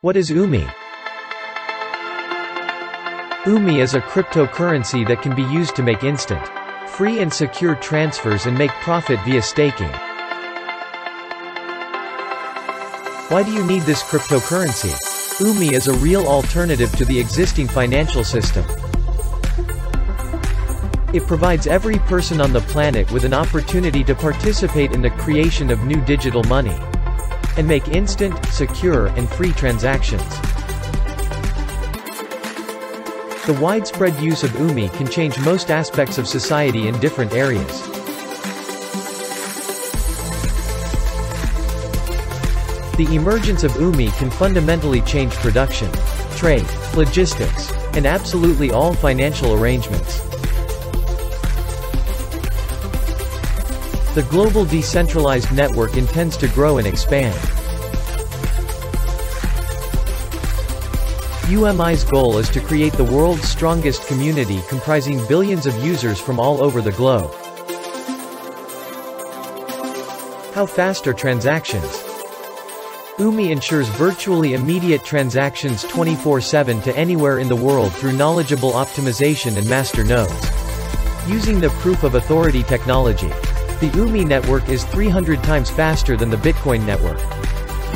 What is UMI? UMI is a cryptocurrency that can be used to make instant, free and secure transfers and make profit via staking. Why do you need this cryptocurrency? UMI is a real alternative to the existing financial system. It provides every person on the planet with an opportunity to participate in the creation of new digital money and make instant, secure, and free transactions. The widespread use of UMI can change most aspects of society in different areas. The emergence of UMI can fundamentally change production, trade, logistics, and absolutely all financial arrangements. The global decentralized network intends to grow and expand. UMI's goal is to create the world's strongest community comprising billions of users from all over the globe. How fast are transactions? UMI ensures virtually immediate transactions 24/7 to anywhere in the world through knowledgeable optimization and master nodes. Using the proof of authority technology, the UMI network is 300 times faster than the Bitcoin network.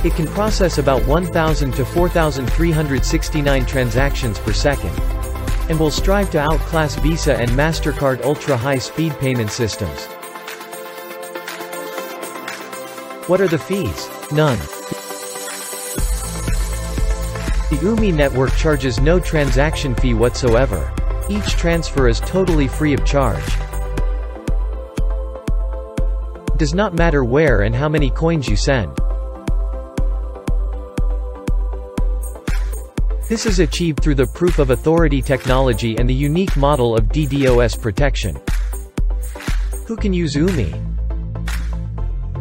It can process about 1,000 to 4,369 transactions per second, and will strive to outclass Visa and MasterCard ultra-high-speed payment systems. What are the fees? None. The UMI network charges no transaction fee whatsoever. Each transfer is totally free of charge. It does not matter where and how many coins you send. This is achieved through the proof of authority technology and the unique model of DDoS protection. Who can use UMI?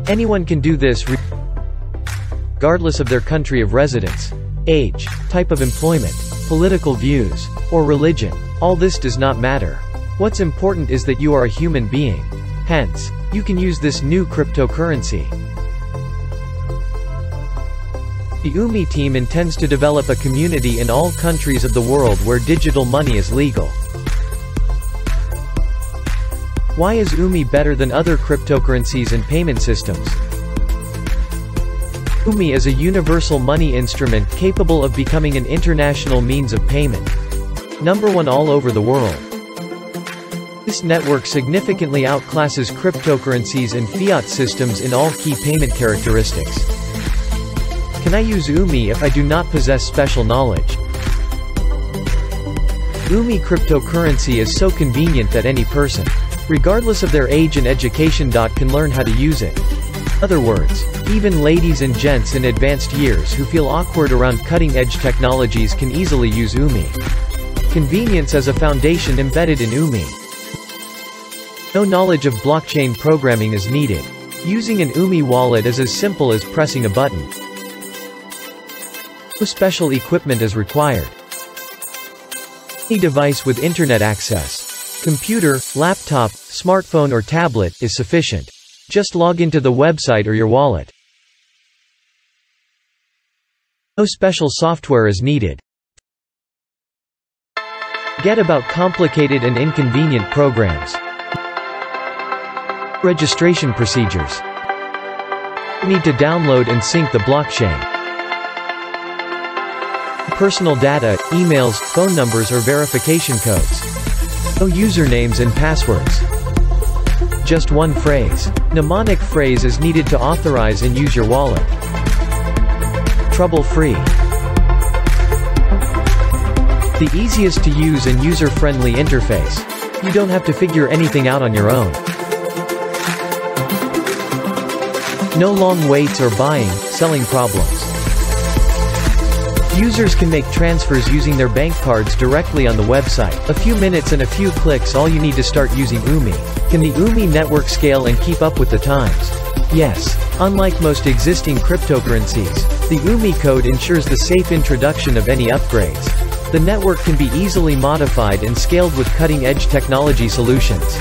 Anyone can do this regardless of their country of residence, age, type of employment, political views, or religion. All this does not matter. What's important is that you are a human being. Hence, you can use this new cryptocurrency. The UMI team intends to develop a community in all countries of the world where digital money is legal. Why is UMI better than other cryptocurrencies and payment systems? UMI is a universal money instrument capable of becoming an international means of payment. #1 all over the world. This network significantly outclasses cryptocurrencies and fiat systems in all key payment characteristics. Can I use UMI if I do not possess special knowledge? UMI cryptocurrency is so convenient that any person, regardless of their age and education, can learn how to use it. In other words, even ladies and gents in advanced years who feel awkward around cutting-edge technologies can easily use UMI. Convenience as a foundation embedded in UMI. No knowledge of blockchain programming is needed. Using an UMI wallet is as simple as pressing a button. No special equipment is required. Any device with internet access, computer, laptop, smartphone or tablet, is sufficient. Just log into the website or your wallet. No special software is needed. Forget about complicated and inconvenient programs. Registration procedures. You need to download and sync the blockchain. Personal data, emails, phone numbers or verification codes. No usernames and passwords. Just one phrase. Mnemonic phrase is needed to authorize and use your wallet. Trouble-free. The easiest to use and user-friendly interface. You don't have to figure anything out on your own. No long waits or buying, selling problems. Users can make transfers using their bank cards directly on the website. A few minutes and a few clicks, all you need to start using UMI. Can the UMI network scale and keep up with the times? Yes. Unlike most existing cryptocurrencies, the UMI code ensures the safe introduction of any upgrades. The network can be easily modified and scaled with cutting-edge technology solutions.